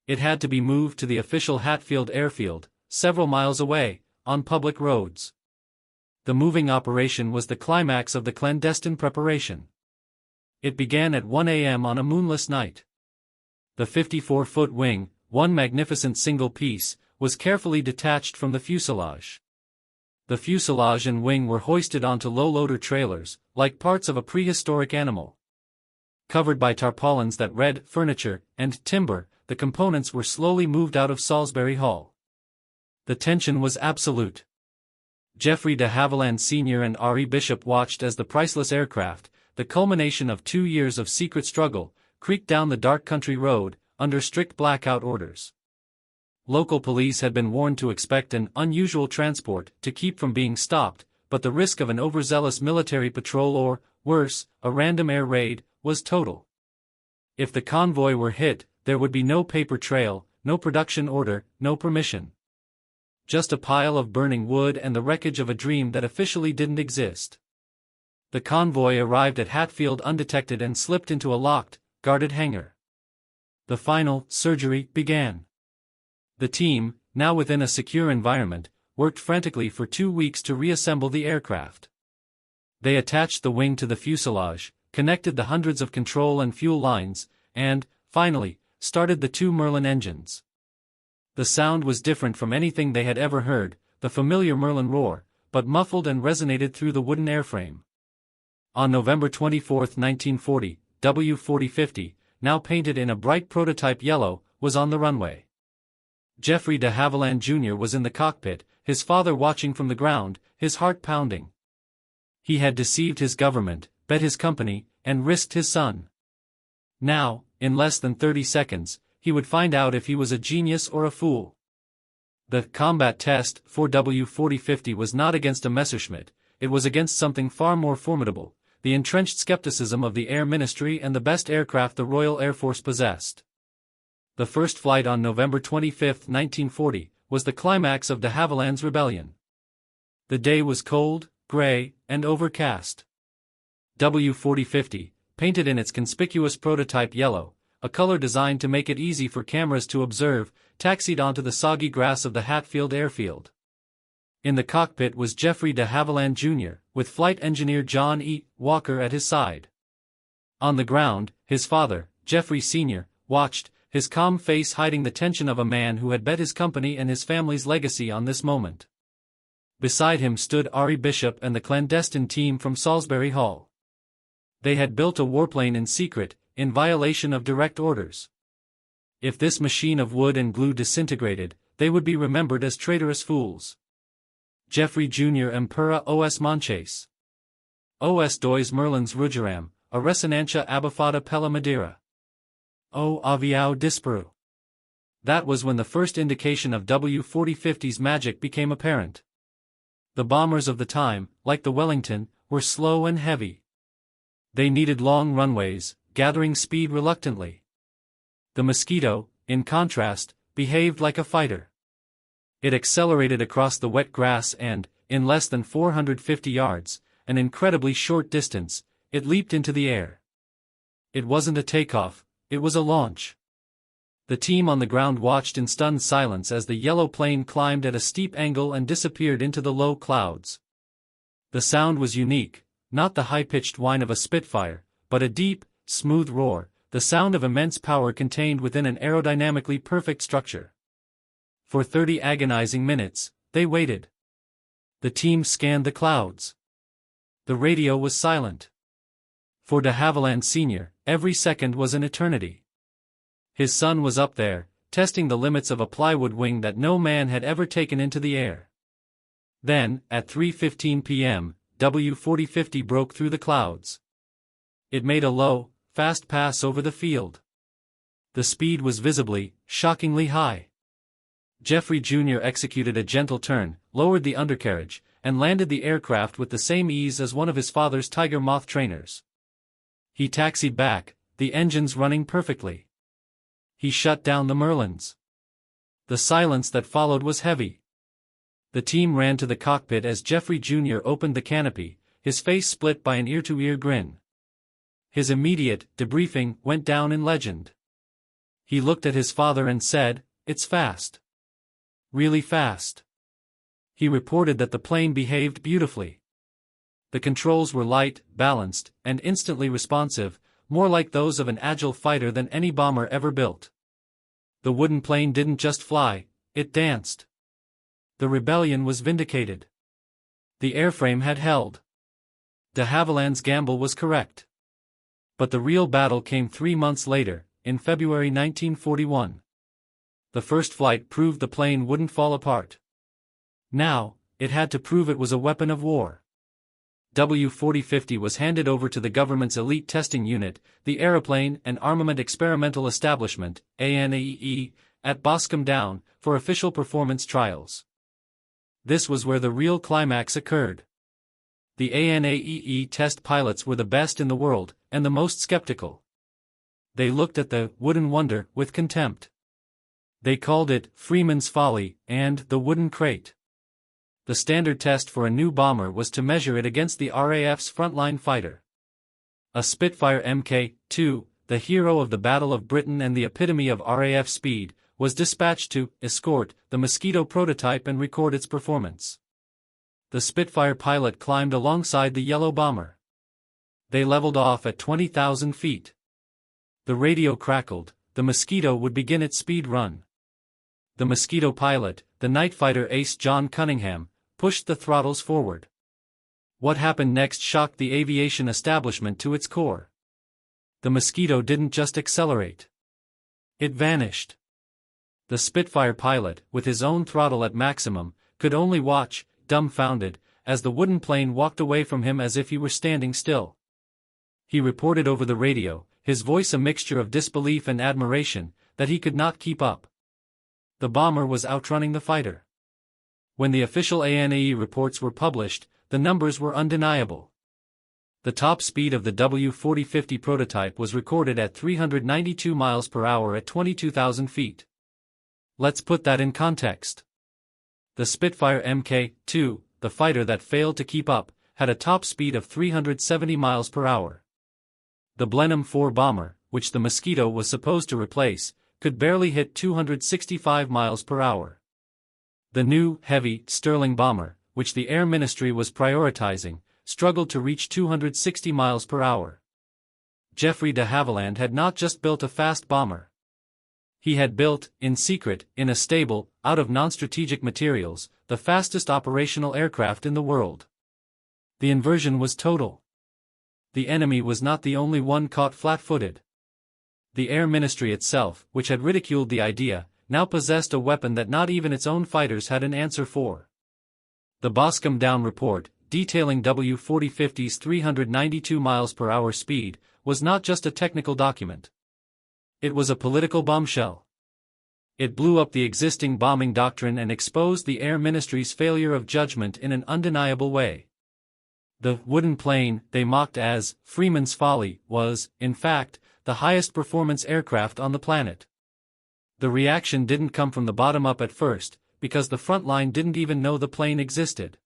It had to be moved to the official Hatfield airfield, several miles away, on public roads. The moving operation was the climax of the clandestine preparation. It began at 1 a.m. on a moonless night. The 54-foot wing, one magnificent single piece, was carefully detached from the fuselage. The fuselage and wing were hoisted onto low-loader trailers, like parts of a prehistoric animal. Covered by tarpaulins that read furniture and timber, the components were slowly moved out of Salisbury Hall. The tension was absolute. Geoffrey de Havilland Sr. and R.E. Bishop watched as the priceless aircraft, the culmination of 2 years of secret struggle, creaked down the dark country road, under strict blackout orders. Local police had been warned to expect an unusual transport to keep from being stopped, but the risk of an overzealous military patrol or, worse, a random air raid, was total. If the convoy were hit, there would be no paper trail, no production order, no permission. Just a pile of burning wood and the wreckage of a dream that officially didn't exist. The convoy arrived at Hatfield undetected and slipped into a locked, guarded hangar. The final surgery began. The team, now within a secure environment, worked frantically for 2 weeks to reassemble the aircraft. They attached the wing to the fuselage, connected the hundreds of control and fuel lines, and, finally, started the 2 Merlin engines. The sound was different from anything they had ever heard, the familiar Merlin roar, but muffled and resonated through the wooden airframe. On November 24, 1940, W-4050, now painted in a bright prototype yellow, was on the runway. Geoffrey de Havilland Jr. was in the cockpit, his father watching from the ground, his heart pounding. He had deceived his government, bet his company, and risked his son. Now, in less than 30 seconds, he would find out if he was a genius or a fool. The combat test for W-4050 was not against a Messerschmitt, it was against something far more formidable, the entrenched skepticism of the Air Ministry and the best aircraft the Royal Air Force possessed. The first flight on November 25, 1940, was the climax of de Havilland's rebellion. The day was cold, gray, and overcast. W-4050, painted in its conspicuous prototype yellow, a color designed to make it easy for cameras to observe, taxied onto the soggy grass of the Hatfield airfield. In the cockpit was Geoffrey de Havilland Jr., with flight engineer John E. Walker at his side. On the ground, his father, Geoffrey Sr., watched, his calm face hiding the tension of a man who had bet his company and his family's legacy on this moment. Beside him stood R.E. Bishop and the clandestine team from Salisbury Hall. They had built a warplane in secret, in violation of direct orders. If this machine of wood and glue disintegrated, they would be remembered as traitorous fools. Geoffrey Jr. Impera os Manches. Os dois Merlins Rugeram, a Resonantia abafada pela Madeira. O avião disparu. That was when the first indication of W-4050's magic became apparent. The bombers of the time, like the Wellington, were slow and heavy. They needed long runways, gathering speed reluctantly. The Mosquito, in contrast, behaved like a fighter. It accelerated across the wet grass and, in less than 450 yards, an incredibly short distance, it leaped into the air. It wasn't a takeoff, it was a launch. The team on the ground watched in stunned silence as the yellow plane climbed at a steep angle and disappeared into the low clouds. The sound was unique, not the high-pitched whine of a Spitfire, but a deep, smooth roar, the sound of immense power contained within an aerodynamically perfect structure. For 30 agonizing minutes, they waited. The team scanned the clouds. The radio was silent. For de Havilland Sr., every second was an eternity. His son was up there, testing the limits of a plywood wing that no man had ever taken into the air. Then, at 3:15 p.m., W-4050 broke through the clouds. It made a low, fast pass over the field. The speed was visibly, shockingly high. Geoffrey Jr. executed a gentle turn, lowered the undercarriage, and landed the aircraft with the same ease as one of his father's Tiger Moth trainers. He taxied back, the engines running perfectly. He shut down the Merlins. The silence that followed was heavy. The team ran to the cockpit as Geoffrey Jr. opened the canopy, his face split by an ear-to-ear grin. His immediate debriefing went down in legend. He looked at his father and said, "It's fast. Really fast." He reported that the plane behaved beautifully. The controls were light, balanced, and instantly responsive, more like those of an agile fighter than any bomber ever built. The wooden plane didn't just fly, it danced. The rebellion was vindicated. The airframe had held. De Havilland's gamble was correct. But the real battle came 3 months later, in February 1941. The first flight proved the plane wouldn't fall apart. Now, it had to prove it was a weapon of war. W-4050 was handed over to the government's elite testing unit, the Aeroplane and Armament Experimental Establishment, ANAE, at Boscombe Down, for official performance trials. This was where the real climax occurred. The ANAE test pilots were the best in the world, and the most skeptical. They looked at the wooden wonder with contempt. They called it Freeman's Folly and the wooden crate. The standard test for a new bomber was to measure it against the RAF's frontline fighter. A Spitfire Mk-2, the hero of the Battle of Britain and the epitome of RAF speed, was dispatched to escort the Mosquito prototype and record its performance. The Spitfire pilot climbed alongside the yellow bomber. They leveled off at 20,000 feet. The radio crackled. The Mosquito would begin its speed run. The Mosquito pilot, the night fighter ace John Cunningham, pushed the throttles forward. What happened next shocked the aviation establishment to its core. The Mosquito didn't just accelerate. It vanished. The Spitfire pilot, with his own throttle at maximum, could only watch, dumbfounded, as the wooden plane walked away from him as if he were standing still. He reported over the radio, his voice a mixture of disbelief and admiration, that he could not keep up. The bomber was outrunning the fighter. When the official ANAE reports were published, the numbers were undeniable. The top speed of the W-4050 prototype was recorded at 392 miles per hour at 22,000 feet. Let's put that in context. The Spitfire Mk-2, the fighter that failed to keep up, had a top speed of 370 miles per hour. The Blenheim 4 bomber, which the Mosquito was supposed to replace, could barely hit 265 miles per hour. The new, heavy, Sterling bomber, which the Air Ministry was prioritizing, struggled to reach 260 miles per hour. Geoffrey de Havilland had not just built a fast bomber. He had built, in secret, in a stable, out of non-strategic materials, the fastest operational aircraft in the world. The inversion was total. The enemy was not the only one caught flat-footed. The Air Ministry itself, which had ridiculed the idea, now possessed a weapon that not even its own fighters had an answer for. The Boscombe Down report, detailing W-4050's 392 miles per hour speed, was not just a technical document. It was a political bombshell. It blew up the existing bombing doctrine and exposed the Air Ministry's failure of judgment in an undeniable way. The wooden plane, they mocked as Freeman's Folly, was, in fact, the highest performance aircraft on the planet. The reaction didn't come from the bottom up at first, because the front line didn't even know the plane existed.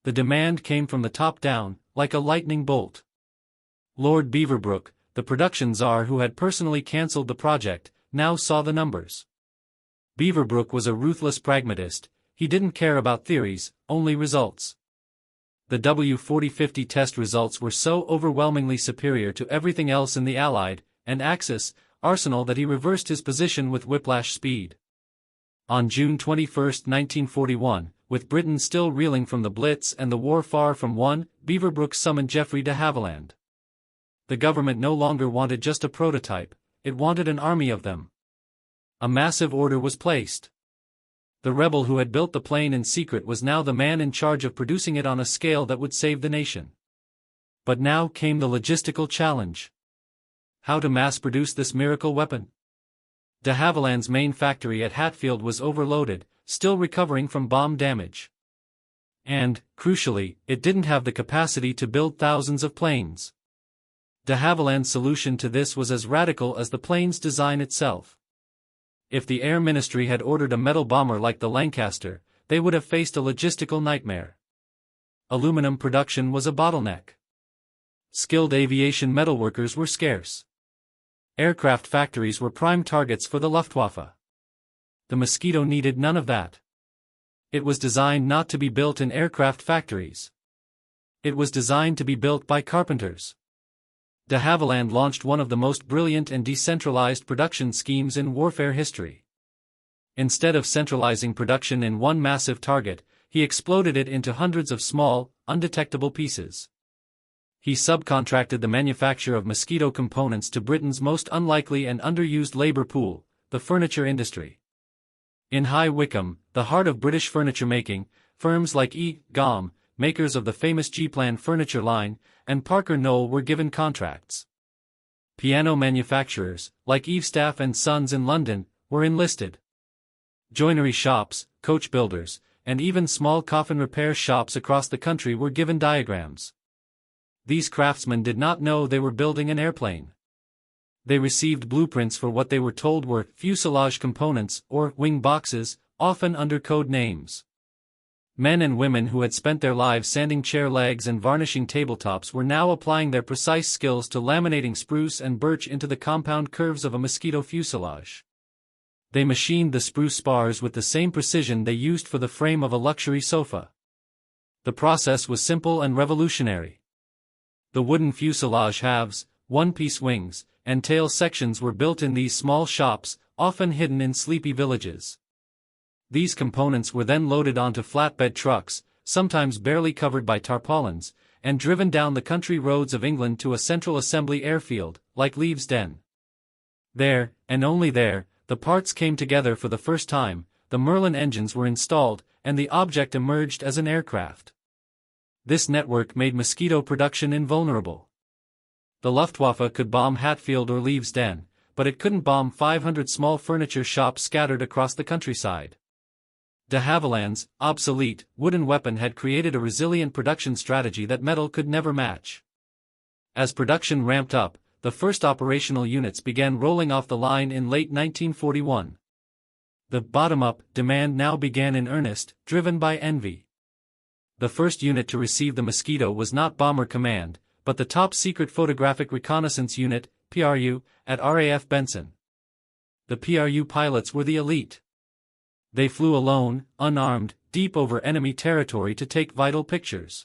The demand came from the top down, like a lightning bolt. Lord Beaverbrook, the production czar who had personally cancelled the project, now saw the numbers. Beaverbrook was a ruthless pragmatist. He didn't care about theories, only results. The W-4050 test results were so overwhelmingly superior to everything else in the Allied and Axis arsenal that he reversed his position with whiplash speed. On June 21, 1941, with Britain still reeling from the Blitz and the war far from won, Beaverbrook summoned Geoffrey de Havilland. The government no longer wanted just a prototype, it wanted an army of them. A massive order was placed. The rebel who had built the plane in secret was now the man in charge of producing it on a scale that would save the nation. But now came the logistical challenge. How to mass-produce this miracle weapon? De Havilland's main factory at Hatfield was overloaded, still recovering from bomb damage. And, crucially, it didn't have the capacity to build thousands of planes. De Havilland's solution to this was as radical as the plane's design itself. If the Air Ministry had ordered a metal bomber like the Lancaster, they would have faced a logistical nightmare. Aluminum production was a bottleneck. Skilled aviation metalworkers were scarce. Aircraft factories were prime targets for the Luftwaffe. The Mosquito needed none of that. It was designed not to be built in aircraft factories. It was designed to be built by carpenters. De Havilland launched one of the most brilliant and decentralized production schemes in warfare history. Instead of centralizing production in one massive target, he exploded it into hundreds of small, undetectable pieces. He subcontracted the manufacture of mosquito components to Britain's most unlikely and underused labor pool, the furniture industry. In High Wycombe, the heart of British furniture making, firms like E. Gom, makers of the famous G-Plan furniture line, and Parker Knoll were given contracts. Piano manufacturers, like Evestaff and Sons in London, were enlisted. Joinery shops, coach builders, and even small coffin repair shops across the country were given diagrams. These craftsmen did not know they were building an airplane. They received blueprints for what they were told were fuselage components or wing boxes, often under code names. Men and women who had spent their lives sanding chair legs and varnishing tabletops were now applying their precise skills to laminating spruce and birch into the compound curves of a mosquito fuselage. They machined the spruce spars with the same precision they used for the frame of a luxury sofa. The process was simple and revolutionary. The wooden fuselage halves, one-piece wings, and tail sections were built in these small shops, often hidden in sleepy villages. These components were then loaded onto flatbed trucks, sometimes barely covered by tarpaulins, and driven down the country roads of England to a central assembly airfield, like Leavesden. There, and only there, the parts came together for the first time, the Merlin engines were installed, and the object emerged as an aircraft. This network made mosquito production invulnerable. The Luftwaffe could bomb Hatfield or Leavesden, but it couldn't bomb 500 small furniture shops scattered across the countryside. De Havilland's obsolete, wooden weapon had created a resilient production strategy that metal could never match. As production ramped up, the first operational units began rolling off the line in late 1941. The bottom-up demand now began in earnest, driven by envy. The first unit to receive the Mosquito was not Bomber Command, but the top-secret Photographic Reconnaissance Unit, PRU, at RAF Benson. The PRU pilots were the elite. They flew alone, unarmed, deep over enemy territory to take vital pictures.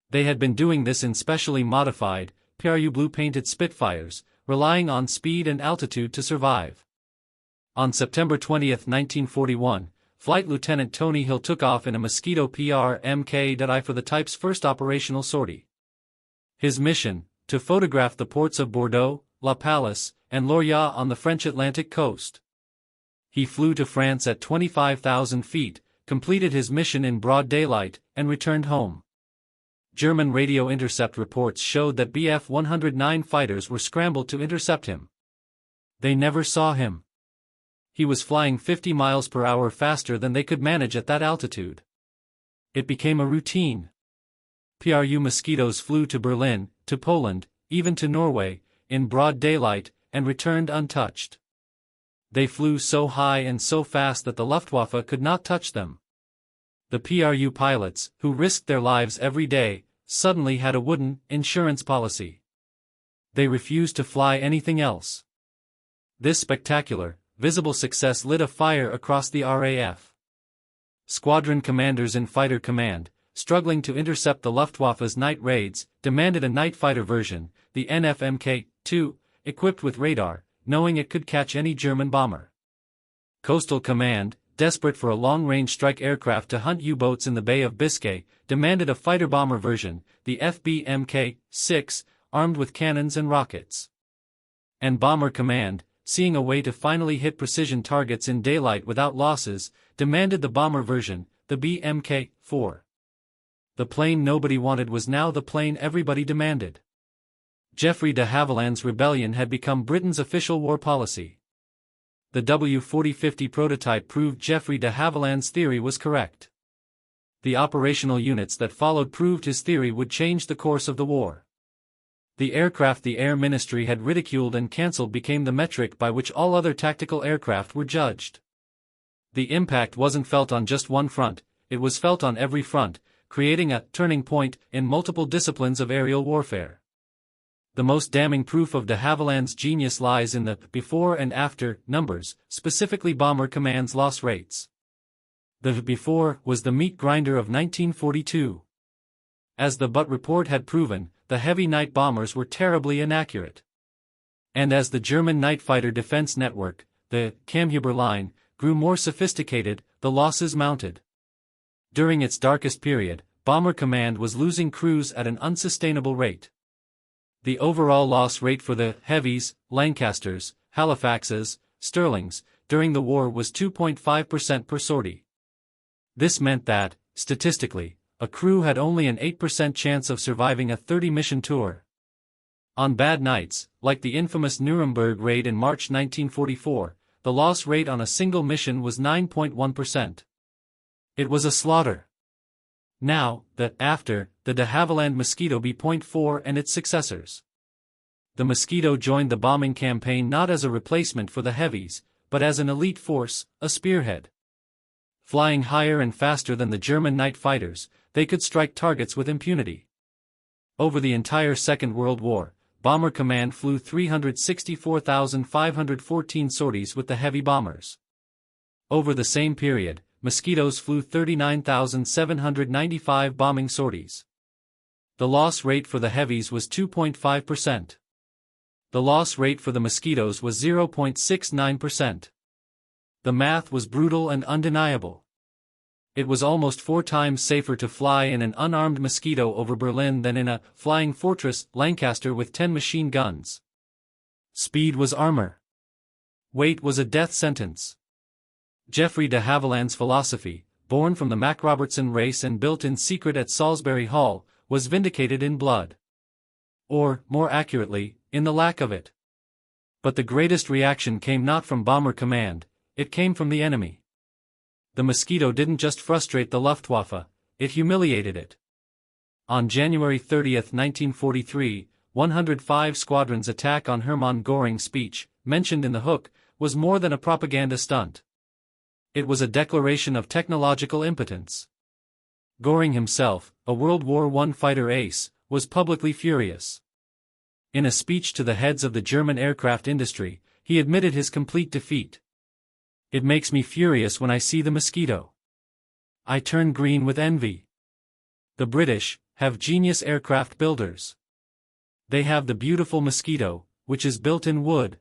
They had been doing this in specially modified, PRU blue-painted Spitfires, relying on speed and altitude to survive. On September 20, 1941, Flight Lieutenant Tony Hill took off in a Mosquito PR-Mk.I for the type's first operational sortie. His mission, to photograph the ports of Bordeaux, La Pallice, and Lorient on the French Atlantic coast. He flew to France at 25,000 feet, completed his mission in broad daylight, and returned home. German radio intercept reports showed that Bf 109 fighters were scrambled to intercept him. They never saw him. He was flying 50 miles per hour faster than they could manage at that altitude. It became a routine. PRU Mosquitoes flew to Berlin, to Poland, even to Norway, in broad daylight, and returned untouched. They flew so high and so fast that the Luftwaffe could not touch them. The PRU pilots, who risked their lives every day, suddenly had a wooden insurance policy. They refused to fly anything else. This spectacular, visible success lit a fire across the RAF. Squadron commanders in Fighter Command, struggling to intercept the Luftwaffe's night raids, demanded a night fighter version, the NFMK-2, equipped with radar, knowing it could catch any German bomber. Coastal Command, desperate for a long-range strike aircraft to hunt U-boats in the Bay of Biscay, demanded a fighter-bomber version, the FB-Mk-6, armed with cannons and rockets. And Bomber Command, seeing a way to finally hit precision targets in daylight without losses, demanded the bomber version, the BMK-4. The plane nobody wanted was now the plane everybody demanded. Geoffrey de Havilland's rebellion had become Britain's official war policy. The W-4050 prototype proved Geoffrey de Havilland's theory was correct. The operational units that followed proved his theory would change the course of the war. The aircraft the Air Ministry had ridiculed and cancelled became the metric by which all other tactical aircraft were judged. The impact wasn't felt on just one front, it was felt on every front, creating a turning point in multiple disciplines of aerial warfare. The most damning proof of de Havilland's genius lies in the before and after numbers, specifically Bomber Command's loss rates. The before was the meat grinder of 1942. As the Butt report had proven, the heavy night bombers were terribly inaccurate. And as the German night fighter defense network, the Kammhuber line, grew more sophisticated, the losses mounted. During its darkest period, Bomber Command was losing crews at an unsustainable rate. The overall loss rate for the Heavies, Lancasters, Halifaxes, Sterlings, during the war was 2.5% per sortie. This meant that, statistically, a crew had only an 8% chance of surviving a 30-mission tour. On bad nights, like the infamous Nuremberg raid in March 1944, the loss rate on a single mission was 9.1%. It was a slaughter. Now, after the de Havilland Mosquito B.4 and its successors, the Mosquito joined the bombing campaign not as a replacement for the Heavies, but as an elite force, a spearhead. Flying higher and faster than the German night fighters, they could strike targets with impunity. Over the entire Second World War, Bomber Command flew 364,514 sorties with the heavy bombers. Over the same period, Mosquitoes flew 39,795 bombing sorties. The loss rate for the Heavies was 2.5%. The loss rate for the Mosquitoes was 0.69%. The math was brutal and undeniable. It was almost 4 times safer to fly in an unarmed Mosquito over Berlin than in a Flying Fortress Lancaster with 10 machine guns. Speed was armor. Weight was a death sentence. Geoffrey de Havilland's philosophy, born from the MacRobertson race and built in secret at Salisbury Hall, was vindicated in blood. Or, more accurately, in the lack of it. But the greatest reaction came not from Bomber Command, it came from the enemy. The Mosquito didn't just frustrate the Luftwaffe, it humiliated it. On January 30, 1943, 105 Squadron's attack on Hermann Göring's speech, mentioned in the Hook, was more than a propaganda stunt. It was a declaration of technological impotence. Göring himself, a World War I fighter ace, was publicly furious. In a speech to the heads of the German aircraft industry, he admitted his complete defeat. "It makes me furious when I see the Mosquito. I turn green with envy. The British have genius aircraft builders. They have the beautiful Mosquito, which is built in wood.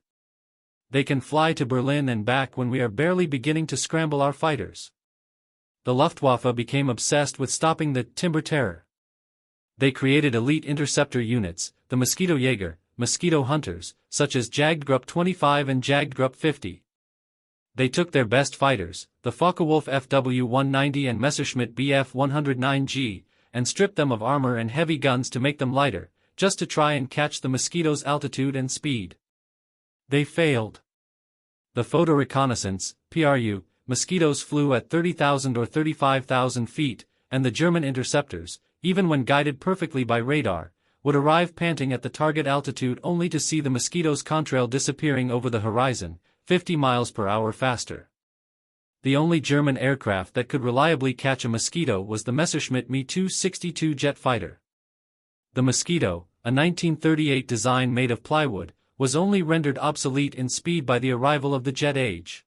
They can fly to Berlin and back when we are barely beginning to scramble our fighters." The Luftwaffe became obsessed with stopping the Timber Terror. They created elite interceptor units, the Mosquito Jäger, Mosquito Hunters, such as Jagdgruppe 25 and Jagdgruppe 50. They took their best fighters, the Focke-Wulf FW-190 and Messerschmitt Bf-109G, and stripped them of armor and heavy guns to make them lighter, just to try and catch the Mosquito's altitude and speed. They failed. The photo reconnaissance, PRU, Mosquitoes flew at 30,000 or 35,000 feet, and the German interceptors, even when guided perfectly by radar, would arrive panting at the target altitude only to see the Mosquito's contrail disappearing over the horizon, 50 miles per hour faster. The only German aircraft that could reliably catch a Mosquito was the Messerschmitt Me-262 jet fighter. The Mosquito, a 1938 design made of plywood, was only rendered obsolete in speed by the arrival of the jet age.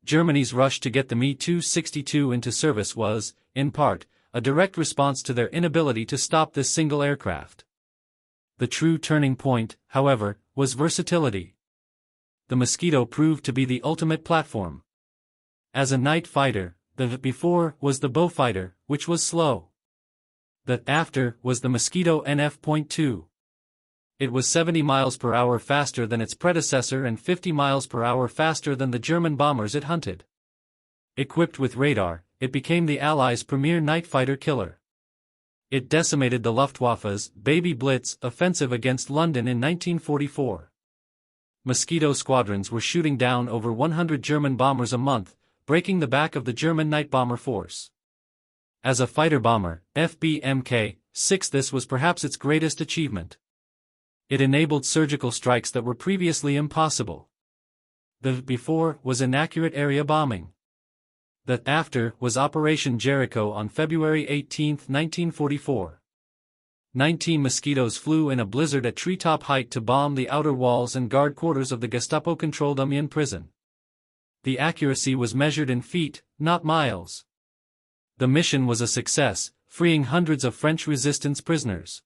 Germany's rush to get the Me-262 into service was, in part, a direct response to their inability to stop this single aircraft. The true turning point, however, was versatility. The Mosquito proved to be the ultimate platform. As a night fighter, the before was the Beaufighter, which was slow. The after was the Mosquito NF.2. It was 70 miles per hour faster than its predecessor and 50 miles per hour faster than the German bombers it hunted. Equipped with radar, it became the Allies' premier night fighter killer. It decimated the Luftwaffe's Baby Blitz offensive against London in 1944. Mosquito squadrons were shooting down over 100 German bombers a month, breaking the back of the German night bomber force. As a fighter bomber, FB-Mk 6 this was perhaps its greatest achievement. It enabled surgical strikes that were previously impossible. The before was inaccurate area bombing. The after was Operation Jericho on February 18, 1944. 19 Mosquitoes flew in a blizzard at treetop height to bomb the outer walls and guard quarters of the Gestapo-controlled Amiens prison. The accuracy was measured in feet, not miles. The mission was a success, freeing hundreds of French resistance prisoners.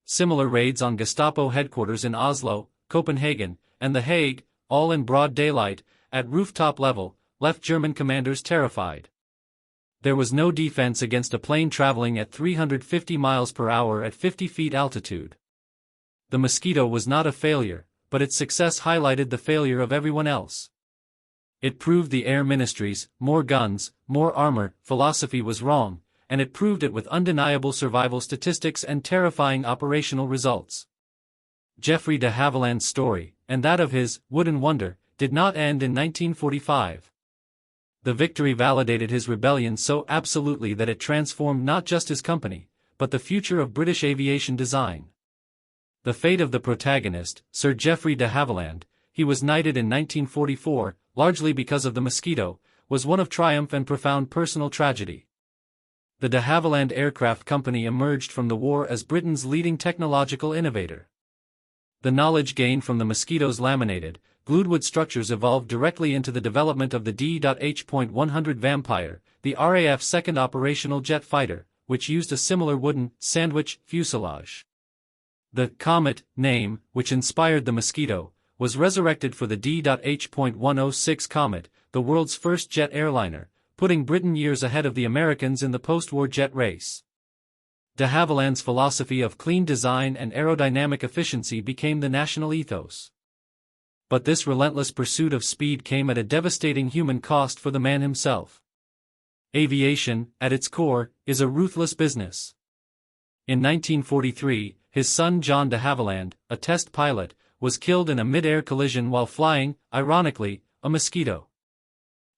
Similar raids on Gestapo headquarters in Oslo, Copenhagen, and The Hague, all in broad daylight, at rooftop level, left German commanders terrified. There was no defense against a plane traveling at 350 miles per hour at 50 feet altitude. The Mosquito was not a failure, but its success highlighted the failure of everyone else. It proved the Air Ministry's "more guns, more armor" philosophy was wrong, and it proved it with undeniable survival statistics and terrifying operational results. Geoffrey de Havilland's story, and that of his "Wooden Wonder," did not end in 1945. The victory validated his rebellion so absolutely that it transformed not just his company, but the future of British aviation design. The fate of the protagonist, Sir Geoffrey de Havilland, he was knighted in 1944, largely because of the Mosquito, was one of triumph and profound personal tragedy. The de Havilland Aircraft Company emerged from the war as Britain's leading technological innovator. The knowledge gained from the Mosquito's laminated, glued-wood structures evolved directly into the development of the D.H.100 Vampire, the RAF's second operational jet fighter, which used a similar wooden, sandwich, fuselage. The Comet name, which inspired the Mosquito, was resurrected for the D.H.106 Comet, the world's first jet airliner, putting Britain years ahead of the Americans in the post-war jet race. De Havilland's philosophy of clean design and aerodynamic efficiency became the national ethos. But this relentless pursuit of speed came at a devastating human cost for the man himself. Aviation, at its core, is a ruthless business. In 1943, his son John de Havilland, a test pilot, was killed in a mid-air collision while flying, ironically, a Mosquito.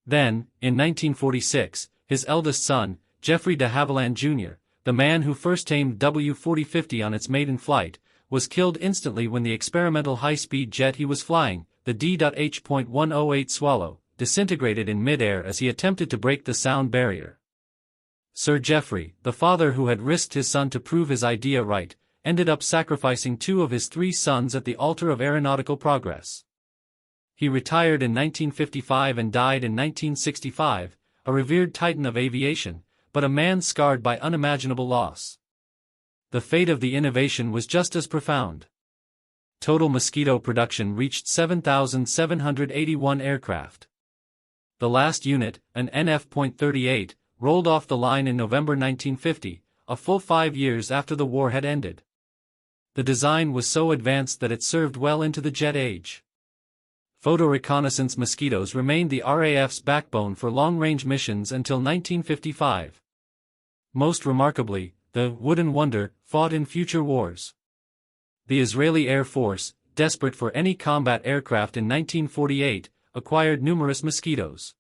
Then, in 1946, his eldest son, Geoffrey de Havilland Jr., the man who first tamed W-4050 on its maiden flight, was killed instantly when the experimental high-speed jet he was flying, the D.H.108 Swallow, disintegrated in mid-air as he attempted to break the sound barrier. Sir Geoffrey, the father who had risked his son to prove his idea right, ended up sacrificing 2 of his 3 sons at the altar of aeronautical progress. He retired in 1955 and died in 1965, a revered titan of aviation, but a man scarred by unimaginable loss. The fate of the innovation was just as profound. Total Mosquito production reached 7,781 aircraft. The last unit, an NF.38, rolled off the line in November 1950, a full 5 years after the war had ended. The design was so advanced that it served well into the jet age. Photo reconnaissance Mosquitoes remained the RAF's backbone for long-range missions until 1955. Most remarkably, the Wooden Wonder fought in future wars. The Israeli Air Force, desperate for any combat aircraft in 1948, acquired numerous Mosquitoes.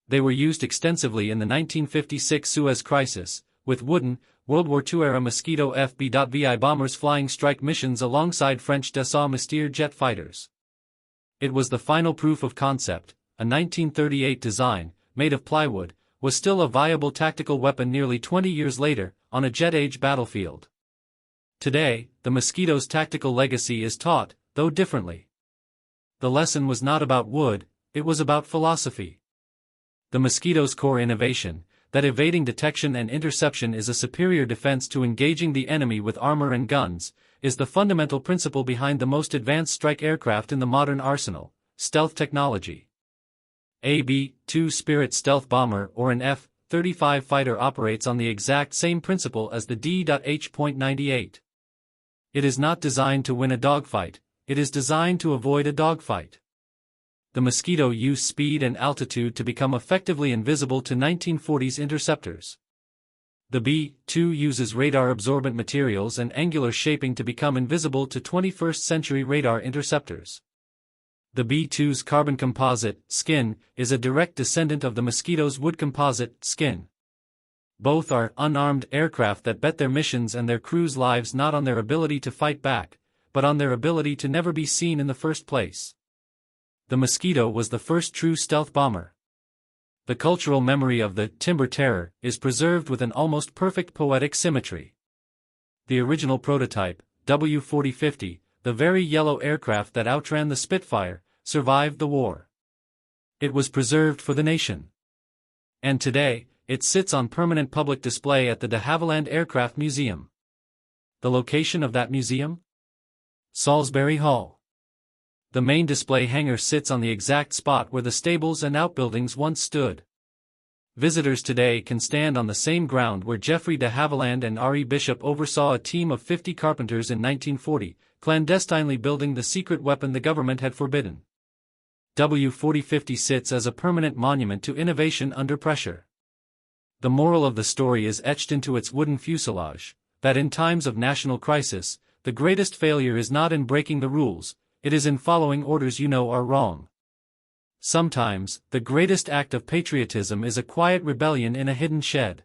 They were used extensively in the 1956 Suez Crisis, with wooden, World War II-era Mosquito FB.VI bombers flying strike missions alongside French Dassault Mystère jet fighters. It was the final proof of concept. A 1938 design, made of plywood, was still a viable tactical weapon nearly 20 years later, on a jet-age battlefield. Today, the Mosquito's tactical legacy is taught, though differently. The lesson was not about wood, it was about philosophy. The Mosquito's core innovation, that evading detection and interception is a superior defense to engaging the enemy with armor and guns, is the fundamental principle behind the most advanced strike aircraft in the modern arsenal, stealth technology. A B-2 Spirit stealth bomber or an F-35 fighter operates on the exact same principle as the D.H.98. It is not designed to win a dogfight, it is designed to avoid a dogfight. The Mosquito used speed and altitude to become effectively invisible to 1940s interceptors. The B-2 uses radar-absorbent materials and angular shaping to become invisible to 21st-century radar interceptors. The B-2's carbon composite, skin, is a direct descendant of the Mosquito's wood composite, skin. Both are unarmed aircraft that bet their missions and their crews' lives not on their ability to fight back, but on their ability to never be seen in the first place. The Mosquito was the first true stealth bomber. The cultural memory of the Timber Terror is preserved with an almost perfect poetic symmetry. The original prototype, W-4050, the very yellow aircraft that outran the Spitfire, survived the war. It was preserved for the nation. And today, it sits on permanent public display at the de Havilland Aircraft Museum. The location of that museum? Salisbury Hall. The main display hangar sits on the exact spot where the stables and outbuildings once stood. Visitors today can stand on the same ground where Geoffrey de Havilland and R.E. Bishop oversaw a team of 50 carpenters in 1940, clandestinely building the secret weapon the government had forbidden. W4050 sits as a permanent monument to innovation under pressure. The moral of the story is etched into its wooden fuselage, that in times of national crisis, the greatest failure is not in breaking the rules, it is in following orders you know are wrong. Sometimes, the greatest act of patriotism is a quiet rebellion in a hidden shed.